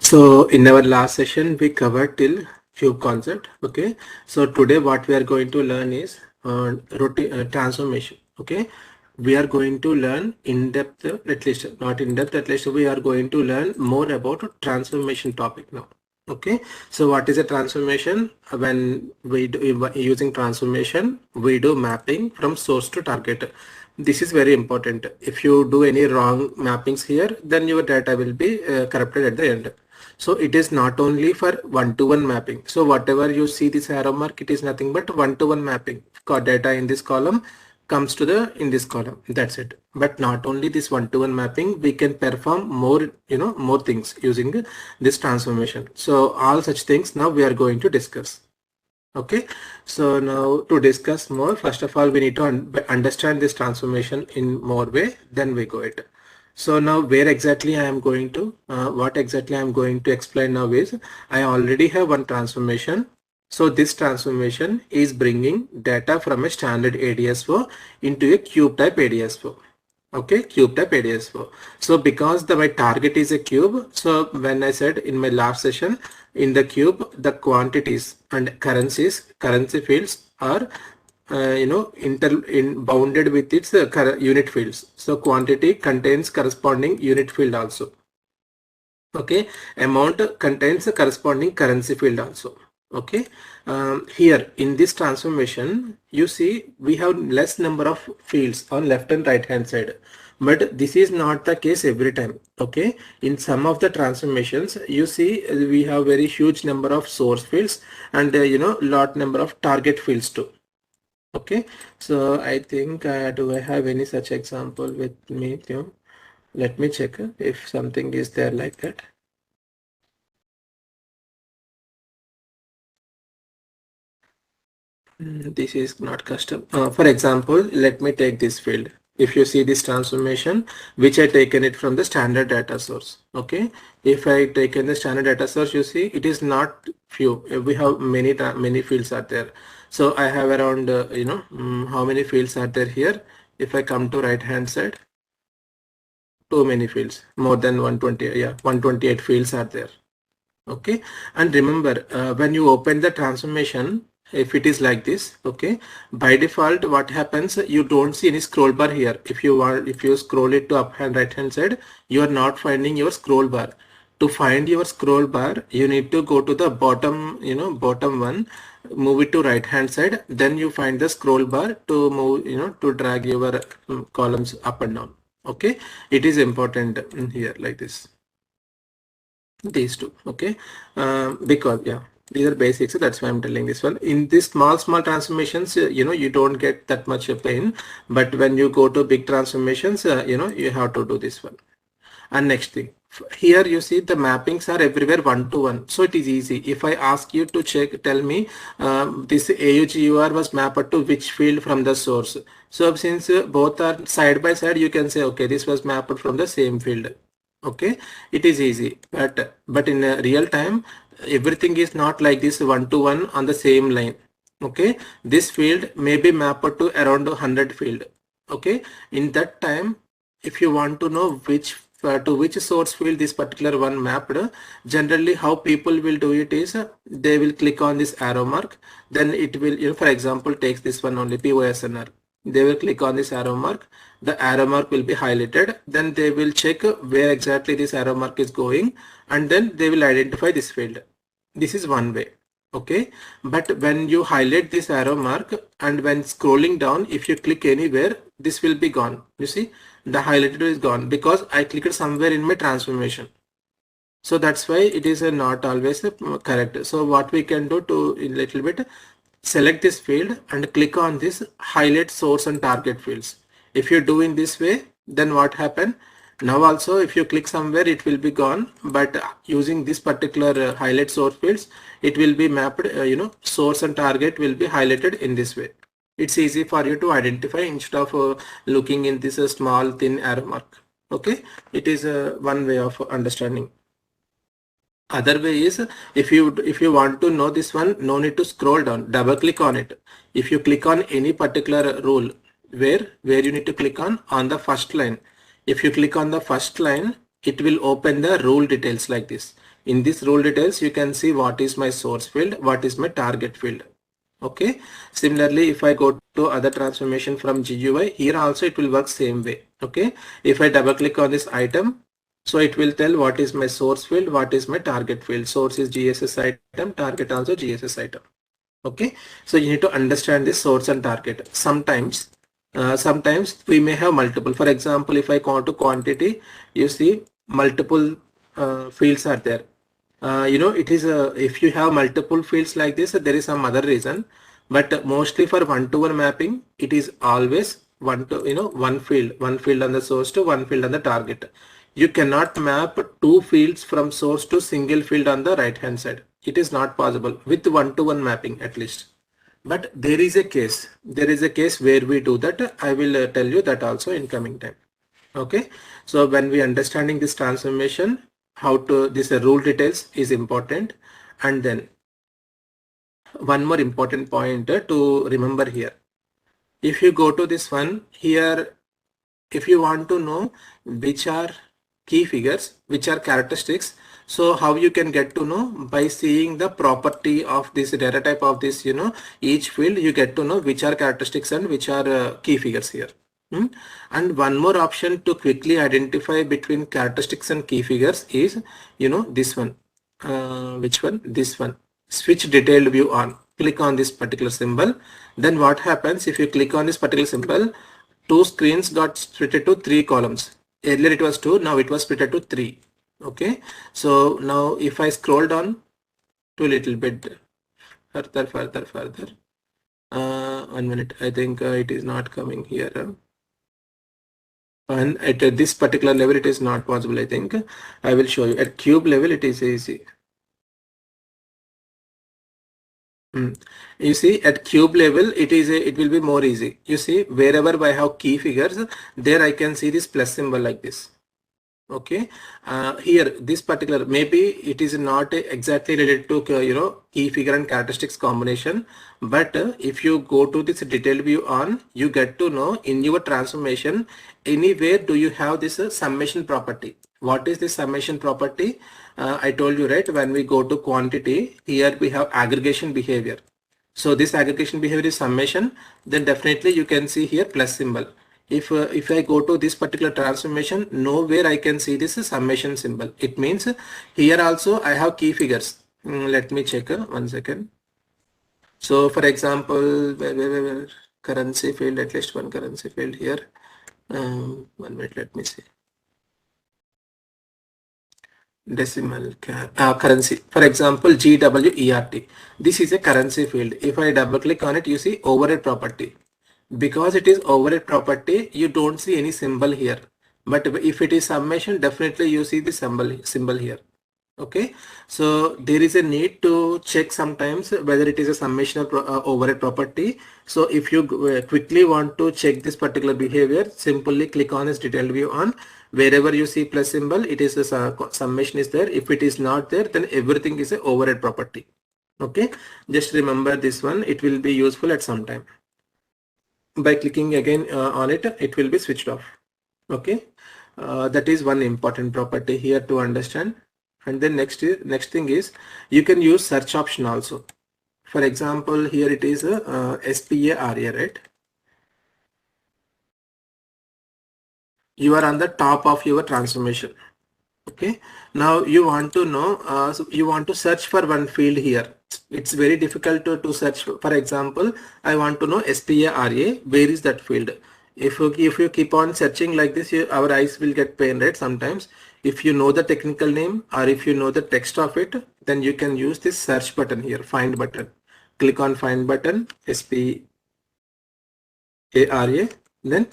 So in our last session, we covered till cube concept. Okay. So today what we are going to learn is transformation. Okay. We are going to learn in depth, at least not in depth, at least we are going to learn more about transformation topic now. Okay. So what is a transformation? When we do using transformation, we do mapping from source to target. This is very important. If you do any wrong mappings here, then your data will be corrupted at the end. So it is not only for one-to-one mapping. So whatever you see this arrow mark, it is nothing but one-to-one mapping. Data in this column comes to the in this column. That's it. But not only this one-to-one mapping, we can perform more, more things using this transformation. So all such things now we are going to discuss. Okay, so now to discuss more, first of all, we need to understand this transformation in more way, then we go it. So now where exactly I am going to, what exactly I am going to explain now is, I already have one transformation. So this transformation is bringing data from a standard ADS4 into a cube type ADS4. Okay, cube type ADS4. So because my target is a cube, so when I said in my last session, in the cube, the quantities and currency fields are bounded with its unit fields. So quantity contains corresponding unit field also. Okay, amount contains a corresponding currency field also. Okay, here in this transformation, you see we have less number of fields on left and right hand side, but this is not the case every time. Okay, in some of the transformations, you see we have very huge number of source fields and lot number of target fields too. Okay, so I think do I have any such example with me? Let me check if something is there like that. This is not custom. For example, let me take this field. If you see this transformation, which I taken it from the standard data source. Okay. If I taken the standard data source, you see it is not few. We have many fields are there. So I have around, how many fields are there here? If I come to right hand side, too many fields, more than 120. Yeah, 128 fields are there. Okay, and remember when you open the transformation, if it is like this, okay, by default what happens, you don't see any scroll bar here. If you scroll it to up and right hand side, you are not finding your scroll bar. To find your scroll bar, you need to go to the bottom, bottom one, move it to right hand side, then you find the scroll bar to move, to drag your columns up and down. Okay, it is important here like this. These two. Okay, because yeah, these are basics, so that's why I'm telling this one. In these small transformations, you don't get that much pain, but when you go to big transformations, you have to do this one. And next thing, here you see the mappings are everywhere one-to-one, so it is easy. If I ask you to tell me this AUGUR was mapped to which field from the source. So since both are side by side, you can say, okay, this was mapped from the same field. Okay, it is easy, but in real time, everything is not like this one-to-one on the same line. Okay, this field may be mapped to around 100 field. Okay, in that time, if you want to know to which source field this particular one mapped, generally how people will do it is they will click on this arrow mark, then it will, for example, takes this one only, POSNR. They will click on this arrow mark, the arrow mark will be highlighted, then they will check where exactly this arrow mark is going, and then they will identify this field. This is one way. Okay, but when you highlight this arrow mark and when scrolling down, if you click anywhere, this will be gone. You see, the highlighted is gone because I clicked somewhere in my transformation. So that's why it is not always correct. So what we can do to a little bit, select this field and click on this highlight source and target fields. If you do in this way, then what happen? Now also if you click somewhere, it will be gone, but using this particular highlight source fields, it will be mapped, source and target will be highlighted in this way. It's easy for you to identify instead of looking in this small thin arrow mark. Okay, it is one way of understanding. Other way is, if you want to know this one, no need to scroll down, double click on it. If you click on any particular rule, where you need to click on the first line. If you click on the first line, it will open the rule details like this. In this rule details, you can see what is my source field, what is my target field. Okay. Similarly, if I go to other transformation from GUI, here also it will work same way. Okay. If I double click on this item, so it will tell what is my source field, what is my target field. Source is GSS item, target also GSS item. Okay. So you need to understand this source and target. Sometimes we may have multiple. For example, if I go to quantity, you see multiple fields are there. It is if you have multiple fields like this, there is some other reason, but mostly for one-to-one mapping, it is always one field on the source to one field on the target. You cannot map two fields from source to single field on the right hand side. It is not possible with one-to-one mapping at least. But there is a case. There is a case where we do that. I will tell you that also in coming time. Okay. So when we understanding this transformation, how to this rule details is important. And then one more important point to remember here. If you go to this one here, if you want to know which are key figures, which are characteristics, so how you can get to know? By seeing the property of this data type of this, each field, you get to know which are characteristics and which are key figures here. And one more option to quickly identify between characteristics and key figures is, this one. Which one? This one. Switch detailed view on. Click on this particular symbol. Then what happens if you click on this particular symbol? Two screens got split to three columns. Earlier it was two, now it was split to three. Okay. So now if I scroll down to a little bit further. 1 minute. I think it is not coming here. And at this particular level it is not possible. I think I will show you. At cube level it is easy. You see, at cube level it will be more easy. You see, wherever I have key figures, there I can see this plus symbol like this. Okay. Here this particular, maybe it is not exactly related to key figure and characteristics combination, but if you go to this detailed view on, you get to know in your transformation anywhere do you have this summation property. What is this summation property? I told you, right, when we go to quantity, here we have aggregation behavior. So this aggregation behavior is summation, then definitely you can see here plus symbol. If I go to this particular transformation, nowhere I can see this summation symbol. It means here also I have key figures. Let me check 1 second. So for example, where currency field, at least one currency field here. 1 minute, let me see. Decimal currency, for example, GWERT. This is a currency field. If I double click on it, you see override property. Because it is override property, you don't see any symbol here. But if it is summation, definitely you see the symbol here. Okay, so there is a need to check sometimes whether it is a summation or override property. So if you quickly want to check this particular behavior, simply click on this detailed view on. Wherever you see plus symbol, it is a summation is there. If it is not there, then everything is a override property. Okay, just remember this one. It will be useful at some time. By clicking again on it, it will be switched off. Okay, that is one important property here to understand. And then next thing is you can use search option also. For example, here it is a SPARA, right? You are on the top of your transformation. Okay, now you want to know, so you want to search for one field here. It's very difficult to search. For example, I want to know SPARA, where is that field? If you keep on searching like this, our eyes will get pain, right? Sometimes if you know the technical name or if you know the text of it, then you can use this search button here, find button. Click on find button, SPARA. Then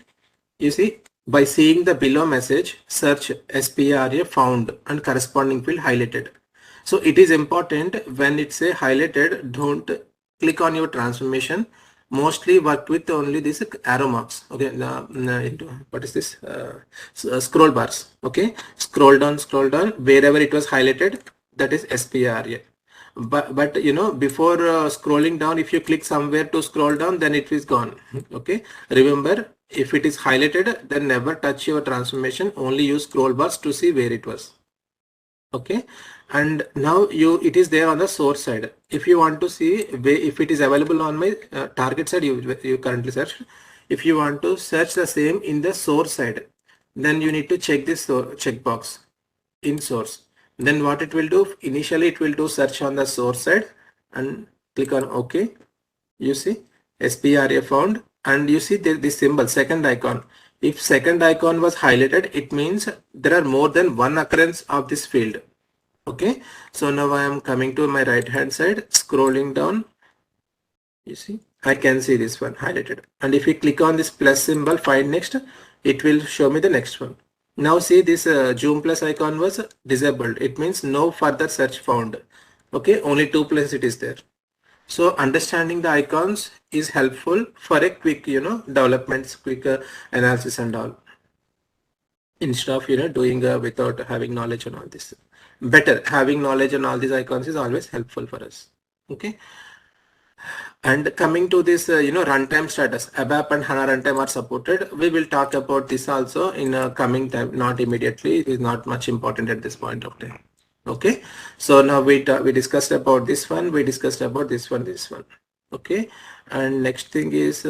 you see, by seeing the below message, search SPARA found and corresponding field highlighted. So it is important when it's a highlighted, don't click on your transformation. Mostly work with only this arrow marks. Okay, what is this? Scroll bars. Okay, scroll down. Wherever it was highlighted, that is SPARA. But before scrolling down, if you click somewhere to scroll down, then it is gone. Okay, remember, if it is highlighted, then never touch your transformation. Only use scroll bars to see where it was. Okay, and now it is there on the source side. If you want to see if it is available on my target side, you currently search. If you want to search the same in the source side, then you need to check this checkbox in source. Then what it will do, initially it will do search on the source side and click on OK. You see SPRA found, and you see this symbol second icon. If second icon was highlighted, it means there are more than one occurrence of this field. Okay, so now I am coming to my right hand side, scrolling down. You see, I can see this one highlighted, and if you click on this plus symbol, find next, it will show me the next one. Now see this zoom plus icon was disabled. It means no further search found. Okay, only 2 plus it is there. So understanding the icons is helpful for a quick, developments, quick analysis and all. Instead of, doing without having knowledge on all this. Better having knowledge on all these icons is always helpful for us. Okay. And coming to this, runtime status, ABAP and HANA runtime are supported. We will talk about this also in a coming time, not immediately. It is not much important at this point of time. Okay, so now we discussed about this one, we discussed about this one. Okay, and next thing is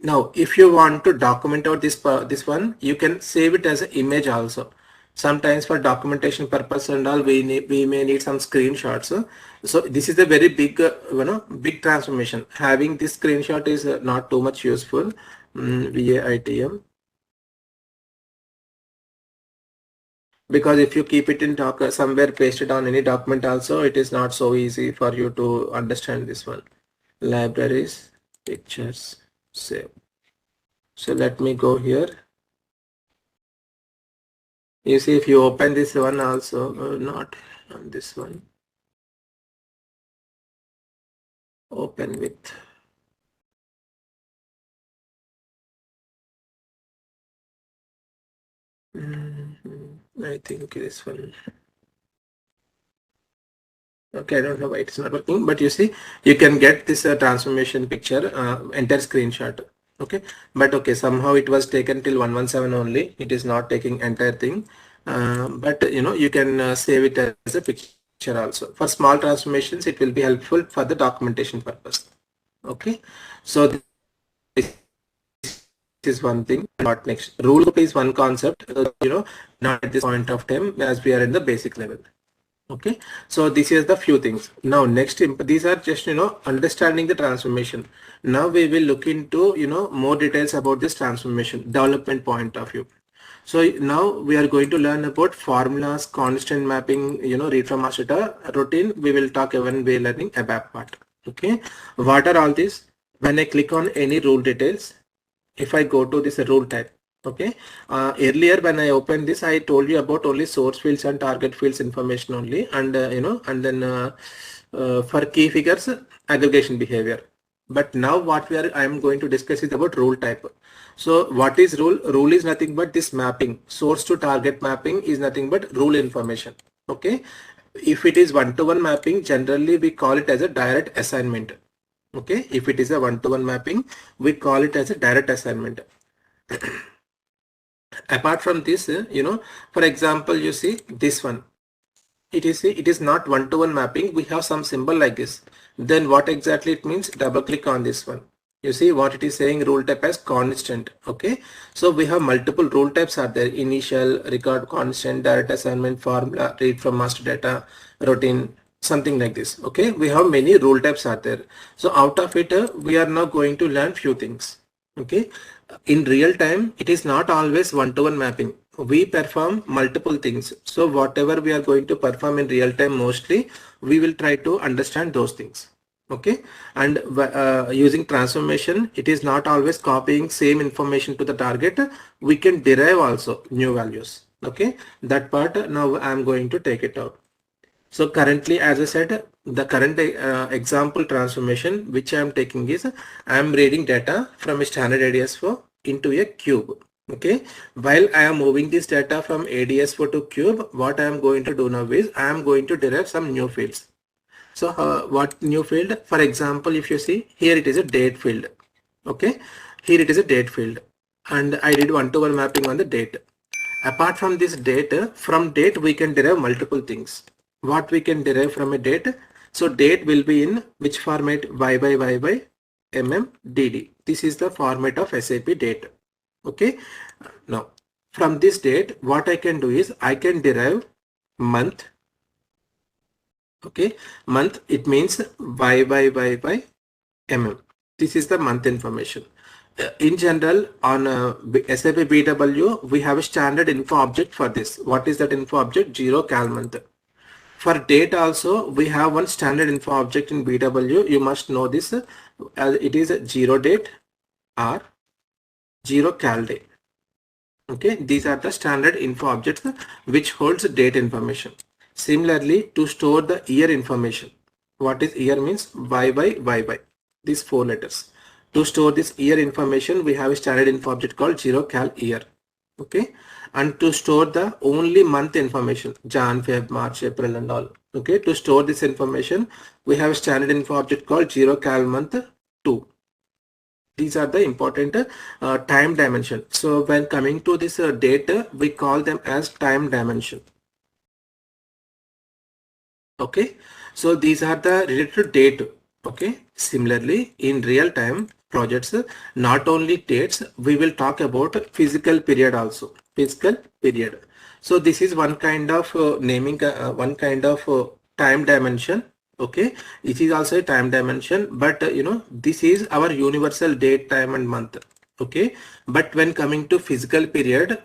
now if you want to document out this one, you can save it as an image also. Sometimes for documentation purpose and all, we may need some screenshots. So this is a very big big transformation. Having this screenshot is not too much useful. VAITM. Because if you keep it in somewhere pasted on any document also, it is not so easy for you to understand this one. Libraries, pictures, save. So let me go here. You see, if you open this one also, not on this one. Open with. I think this one. Okay, I don't know why it's not working, but you see, you can get this transformation picture, entire screenshot. Okay, but okay, somehow it was taken till 117 only. It is not taking entire thing, but you can save it as a picture also. For small transformations, it will be helpful for the documentation purpose. Okay, so this is one thing. Not next rule is one concept. Not at this point of time as we are in the basic level. Okay, so this is the few things. Now next, these are just understanding the transformation. Now we will look into more details about this transformation development point of view. So now we are going to learn about formulas, constant mapping, read from master data, routine. We will talk when we are learning ABAP part. Okay, what are all these? When I click on any rule details, if I go to this rule type. Okay, earlier when I opened this, I told you about only source fields and target fields information only, and and then for key figures, aggregation behavior. But now what I am going to discuss is about rule type. So what is rule? Rule is nothing but this mapping. Source to target mapping is nothing but rule information. Okay, if it is one-to-one mapping, generally we call it as a direct assignment. Okay, if it is a one-to-one mapping, we call it as a direct assignment. Apart from this, for example, you see this one, it is not one-to-one mapping. We have some symbol like this. Then what exactly it means? Double click on this one. You see what it is saying, rule type as constant. Okay, so we have multiple rule types are there: initial, record, constant, direct assignment, formula, read from master data, routine, something like this. Okay, we have many rule types are there. So out of it, we are now going to learn few things. Okay, in real time, it is not always one-to-one mapping. We perform multiple things. So whatever we are going to perform in real time, mostly we will try to understand those things. Okay, and using transformation, it is not always copying same information to the target. We can derive also new values. Okay, that part now I am going to take it out. So currently, as I said, the current example transformation which I am taking is I am reading data from a standard ADS4 into a cube. Okay, while I am moving this data from ADS4 to cube, what I am going to do now is I am going to derive some new fields. So what new field? For example, if you see here, it is a date field. Okay, here it is a date field, and I did one-to-one mapping on the date. Apart from this date, from date we can derive multiple things. What we can derive from a date? So date will be in which format? Y by Y by MMDD. This is the format of SAP date. Okay. Now from this date, what I can do is I can derive month. Okay. Month, it means Y by Y by MM. This is the month information. In general, on SAP BW, we have a standard info object for this. What is that info object? 0 cal month. For date also, we have one standard info object in BW. You must know this. It is 0 date or 0 cal day. Okay, these are the standard info objects which holds date information. Similarly, to store the year information. What is year means? Y by Y by. These 4 letters. To store this year information, we have a standard info object called 0 cal year. Okay. And to store the only month information, Jan, Feb, March, April and all. Okay. To store this information, we have a standard info object called 0 cal month 2. These are the important time dimension. So when coming to this data, we call them as time dimension. Okay. So these are the related to date. Okay. Similarly, in real time projects, not only dates, we will talk about physical period also. Physical period. So this is one kind of naming, one kind of time dimension. Okay, it is also a time dimension, but this is our universal date, time and month. Okay, but when coming to physical period,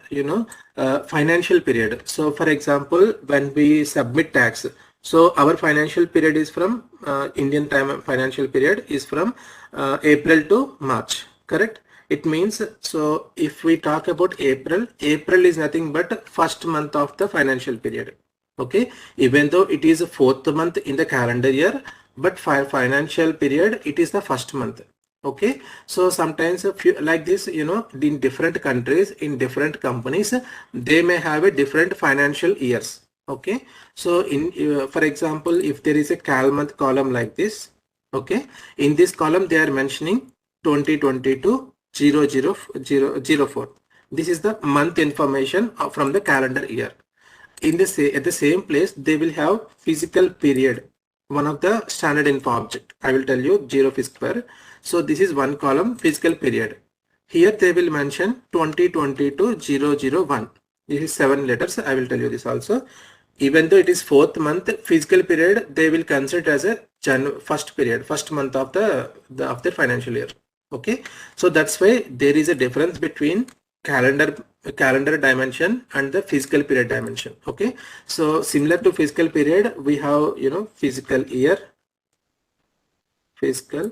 financial period. So for example, when we submit tax, so our financial period is from Indian time. Financial period is from April to March, correct? It means, so if we talk about April, April is nothing but first month of the financial period. Okay, even though it is a 4th month in the calendar year, but for financial period it is the first month. Okay, so sometimes a few like this, in different countries, in different companies, they may have a different financial years. Okay, so in for example, if there is a cal month column like this, okay, in this column they are mentioning 2022 0004. This is the month information from the calendar year. In the at the same place, they will have physical period, one of the standard info object. I will tell you 0 fiscal. So this is one column, physical period. Here they will mention 2022-001. This is 7 letters. I will tell you this also. Even though it is 4th month, physical period they will consider as a first period, first month of the financial year. Okay, so that's why there is a difference between calendar dimension and the physical period dimension. Okay, so similar to physical period, we have physical year, physical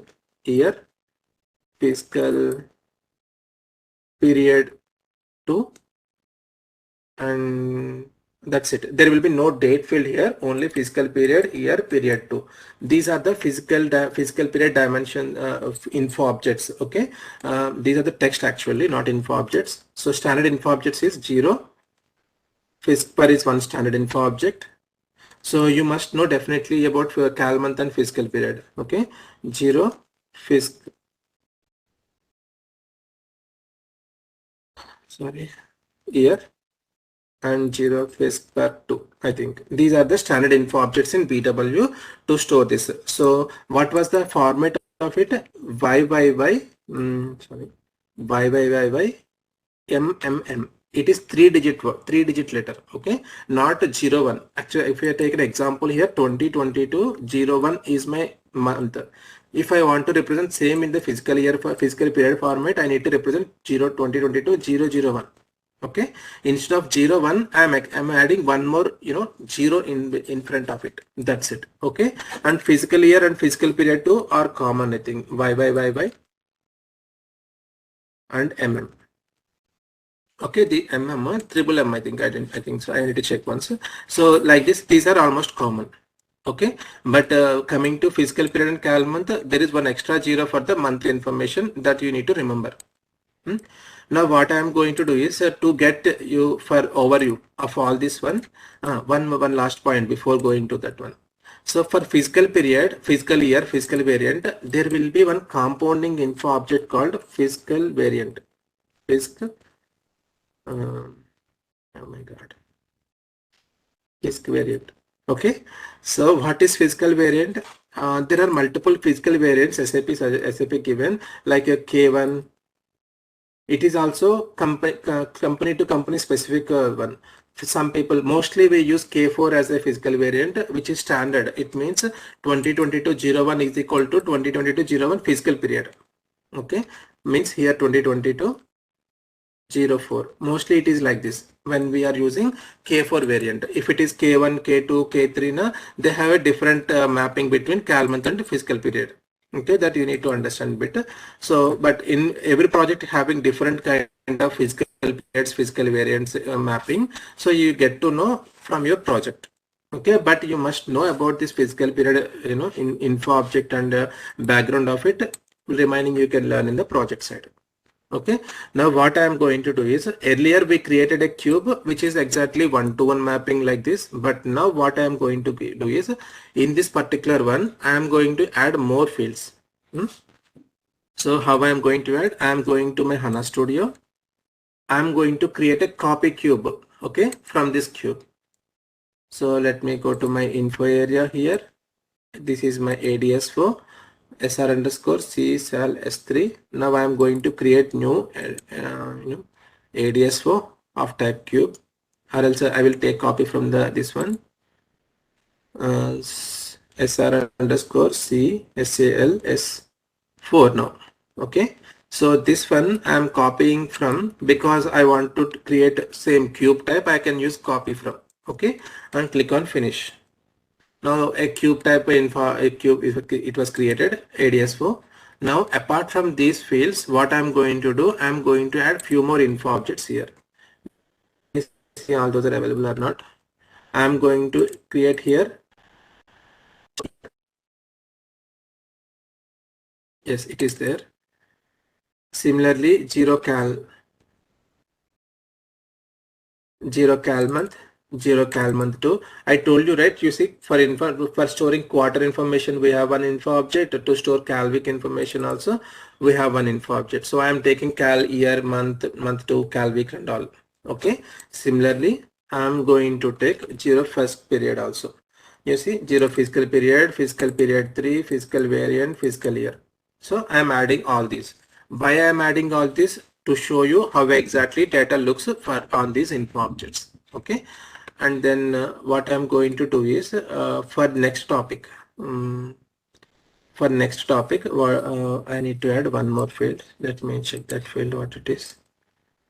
period 2, and that's it. There will be no date field here, only physical period, year, period 2. These are the physical period dimension of info objects. Okay, these are the text actually, not info objects. So standard info objects is 0. Fisper is one standard info object. So you must know definitely about cal month and physical period. Okay, 0 year and 0 fiscal 2. I think these are the standard info objects in BW to store this. So what was the format of it? Y by Y, Y by Y by MMM. It is 3-digit letter. Okay, not 01. Actually, if you take an example here, 2022-01 is my month. If I want to represent same in the physical year for physical period format, I need to represent 2022-001. Okay, instead of 01, I'm adding one more 0 in front of it. That's it. Okay, and physical year and physical period 2 are common. I think Y by Y by and MM. Okay, the triple M, I think I think so. I need to check once. So like this, these are almost common. Okay, but coming to physical period and cal month, there is one extra 0 for the month information that you need to remember. Now what I am going to do is to get you for overview of all this one last point before going to that one. So for physical period, physical year, physical variant, there will be one compounding info object called physical variant. Oh my god. Physical variant. Okay. So what is physical variant? There are multiple physical variants SAP given, like a K1. It is also company to company specific one. For some people, mostly we use K4 as a physical variant, which is standard. It means 2022-01 is equal to 2022-01 physical period. Okay, means here 2022-04. Mostly it is like this when we are using K4 variant. If it is K1, K2, K3, na, they have a different mapping between cal month and physical period. Okay, that you need to understand bit. So, but in every project having different kind of physical periods, physical variants mapping. So you get to know from your project. Okay, but you must know about this physical period, in info object and background of it. Remaining you can learn in the project side. Okay, now what I am going to do is, earlier we created a cube which is exactly one-to-one mapping like this, but now what I am going to do is, in this particular one I am going to add more fields. So how I am going to add? I am going to my HANA Studio. I am going to create a copy cube, okay, from this cube. So let me go to my info area here. This is my ADS4 SR underscore C sal S3. Now I am going to create new ADS4 of type cube, or else I will take copy from this one, SR underscore C SAL S4 now. Okay, so this one I am copying from, because I want to create same cube type, I can use copy from. Okay, and click on finish. Now a cube type info, a cube, it was created, ADS4. Now apart from these fields, what I'm going to do, I'm going to add few more info objects here. See all those are available or not. I'm going to create here. Yes, it is there. Similarly, zero cal month, 2. I told you, right? You see, for storing quarter information, we have one info object. To store cal week information also, we have one info object. So I am taking cal year, month 2, cal week and all. Okay. Similarly, I am going to take 0 first period also. You see, 0 fiscal period 3, fiscal variant, fiscal year. So I am adding all these. Why I am adding all this? To show you how exactly data looks for on these info objects. Okay, and then what I'm going to do is, for next topic, I need to add one more field. Let me check that field what it is.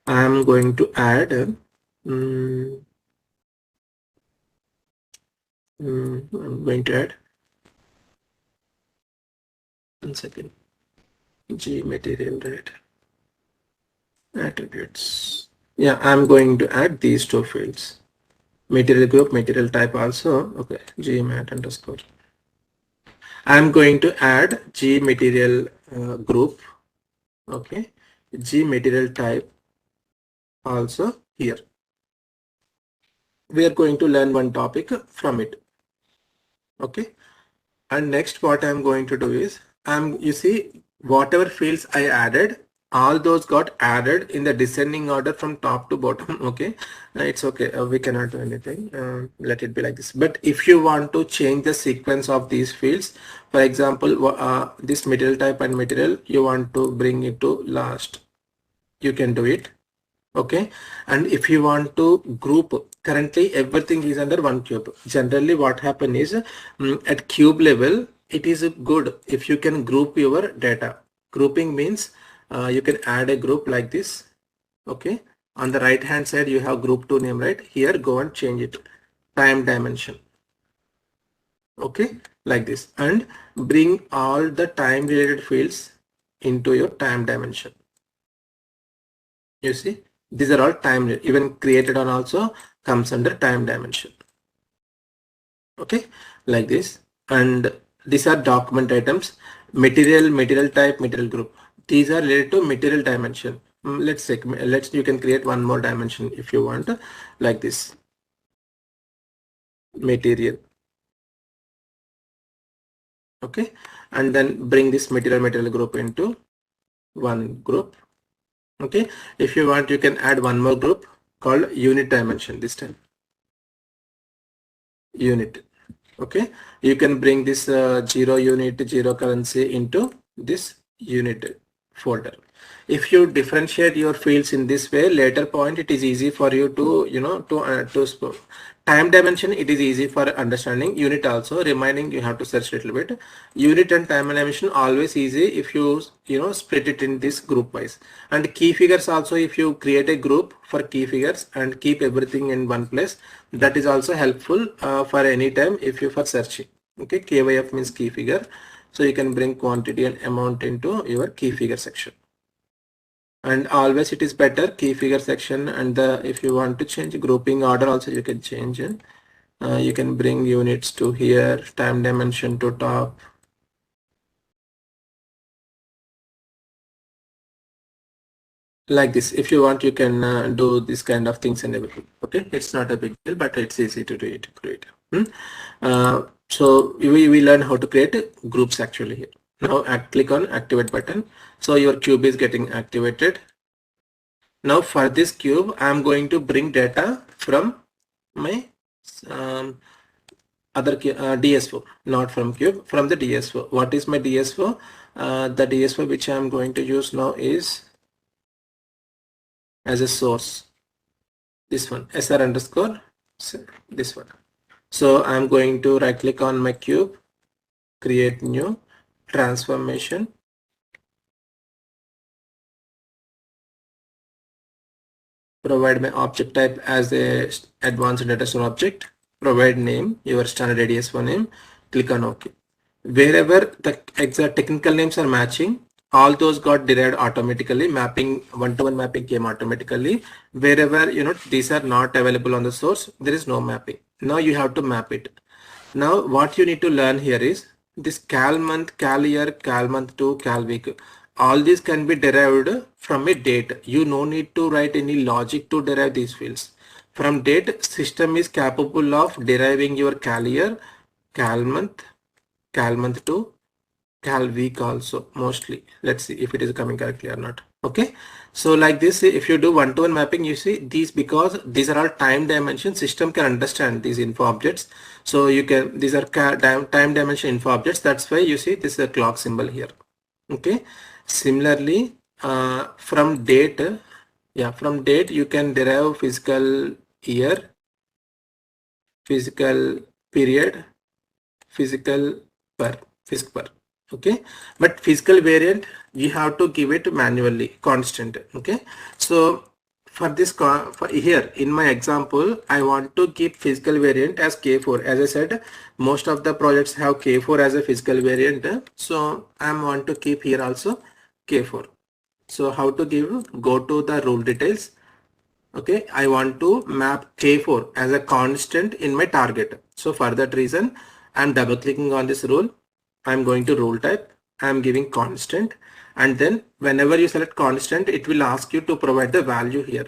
I'm going to add I'm going to add, one second, G material, right, attributes. Yeah, I'm going to add these two fields, material group, material type also. Okay, gmat underscore. I'm going to add G material group. Okay, G material type also here. We are going to learn one topic from it. Okay, and next what I'm going to do is, you see, whatever fields I added, all those got added in the descending order from top to bottom. Okay, it's okay, we cannot do anything, let it be like this. But if you want to change the sequence of these fields, for example, this material type and material, you want to bring it to last, you can do it. Okay, and if you want to group, currently everything is under one cube. Generally what happen is, at cube level, it is good if you can group your data. Grouping means you can add a group like this. Okay, on the right hand side you have group 2 name, right? Here go and change it, time dimension. Okay, like this, and bring all the time related fields into your time dimension. You see, these are all time, even created on also comes under time dimension. Okay, like this. And these are document items, material type, material group. These are related to material dimension. You can create one more dimension if you want, like this, material. Okay, and then bring this material group into one group. Okay, if you want, you can add one more group. called unit dimension this time. Unit. Okay, you can bring this 0 unit, 0 currency into this unit folder. If you differentiate your fields in this way, later point it is easy for you to time dimension. It is easy for understanding. Unit also reminding you have to search a little bit. Unit and time dimension always easy if you split it in this group wise. And key figures also, if you create a group for key figures and keep everything in one place, that is also helpful for any time if you for searching. Okay, KYF means key figure. So you can bring quantity and amount into your key figure section. And always it is better key figure section, and if you want to change grouping order also you can change it. You can bring units to here, time dimension to top. Like this, if you want you can do this kind of things and everything. Okay, it's not a big deal, but it's easy to do it. Great. So we learn how to create groups actually here. Now click on activate button. So your cube is getting activated. Now for this cube, I'm going to bring data from my other DSO, not from cube, from the DSO. What is my DSO? The DSO which I'm going to use now is as a source. This one, SR underscore, this one. So I'm going to right click on my cube, create new transformation. Provide my object type as a advanced data store object. Provide name, your standard ADS1 name. Click on OK. Wherever the exact technical names are matching, all those got derived automatically. Mapping, one-to-one mapping came automatically. Wherever these are not available on the source, there is no mapping. Now you have to map it. Now what you need to learn here is this cal month, cal year, cal month to cal week. All these can be derived from a date. You no need to write any logic to derive these fields. From date, system is capable of deriving your cal year, cal month to cal week also mostly. Let's see if it is coming correctly or not. Okay, so like this, if you do one-to-one mapping, you see these, because these are all time dimension, system can understand these info objects. So you can, these are time dimension info objects. That's why you see this is a clock symbol here. Okay, similarly from date, from date you can derive physical year, physical period, physical per. Okay, but physical variant you have to give it manually, constant. Okay, so for this, for here in my example, I want to keep physical variant as K4. As I said, most of the projects have K4 as a physical variant, so I want to keep here also K4. So how to give? Go to the rule details. Okay, I want to map K4 as a constant in my target. So for that reason, I'm double clicking on this rule. I'm going to rule type. I'm giving constant, and then whenever you select constant, it will ask you to provide the value here.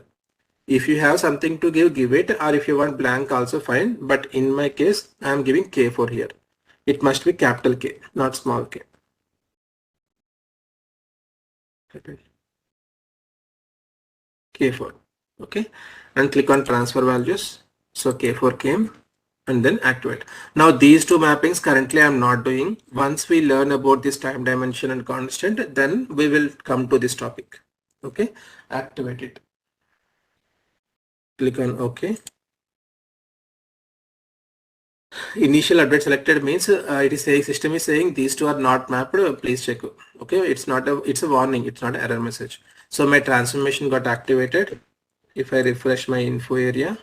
If you have something to give it, or if you want blank also fine, but in my case I'm giving K4 here. It must be capital K, not small k. K4. Okay, and click on transfer values. So K4 came, and then activate. Now these two mappings currently I'm not doing. Once we learn about this time dimension and constant, then we will come to this topic. Okay, activate it. Click on OK. Initial update selected means it is saying, system is saying these two are not mapped, please check. Okay, it's not a, it's a warning, it's not an error message. So my transformation got activated. If I refresh my info area,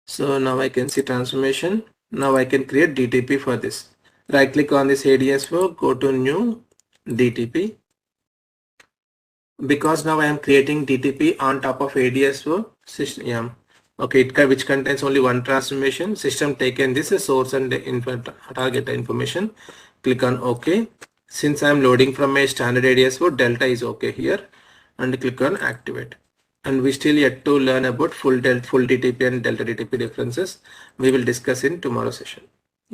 so now I can see transformation. Now I can create DTP for this. Right click on this ADSO, go to new DTP. Because now I am creating DTP on top of ADSO system. Yeah. Okay, which contains only one transformation. System taken this as source and target information. Click on OK. Since I am loading from a standard ADSO, delta is OK here, and click on activate. And we still yet to learn about full DTP and delta DTP differences. We will discuss in tomorrow's session.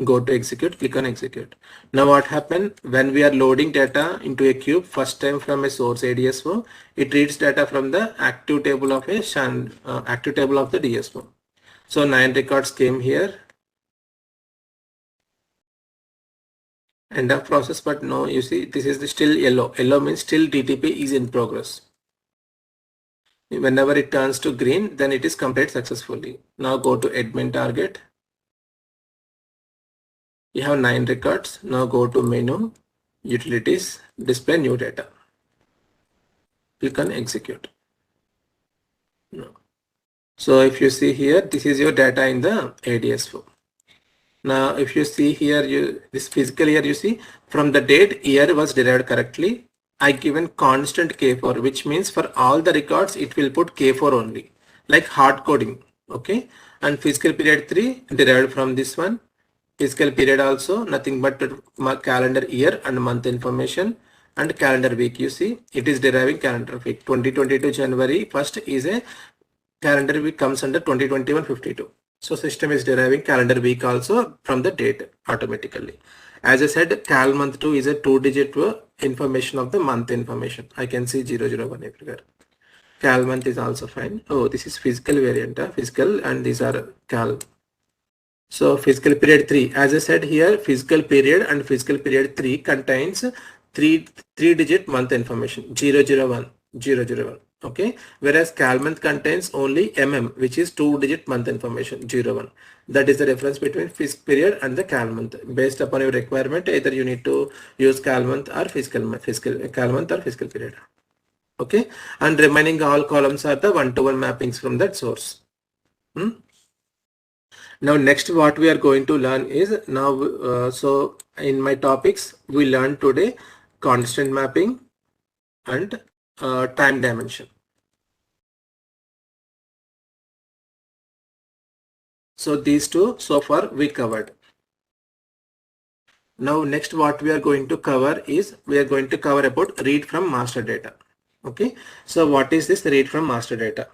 Go to execute, click on execute. Now what happened when we are loading data into a cube first time from a source ADSO, it reads data from the active table of active table of the DSO. So 9 records came here. End of process, but no, you see this is the still yellow. Yellow means still DTP is in progress. Whenever it turns to green, then it is completed successfully. Now go to admin target. You have 9 records. Now go to menu, utilities, display new data. Click on execute. No. So if you see here, this is your data in the ADS4. Now if you see here, this physical year, you see from the date year was derived correctly. I given constant K4, which means for all the records it will put K4 only, like hard coding. Okay, and physical period 3 derived from this one. Physical period also nothing but calendar year and month information, and calendar week. You see it is deriving calendar week. 2022 January 1st is a calendar week, comes under 2021-52. So system is deriving calendar week also from the date automatically. As I said, cal month 2 is a 2-digit information of the month information. I can see 001 everywhere. Cal month is also fine. Oh, this is physical variant, physical, and these are cal. So physical period 3, as I said here, physical period and physical period 3 contains three-digit month information, 001, 001. Okay, whereas cal month contains only which is 2-digit month information, 01. That is the difference between physical period and the cal month. Based upon your requirement, either you need to use cal month or cal month or physical period. Okay, and remaining all columns are the one-to-one mappings from that source. Now next what we are going to learn is now so in my topics we learned today constant mapping and time dimension. So these two so far we covered. Now next what we are going to cover is we are going to cover about read from master data. Okay, so what is this read from master data?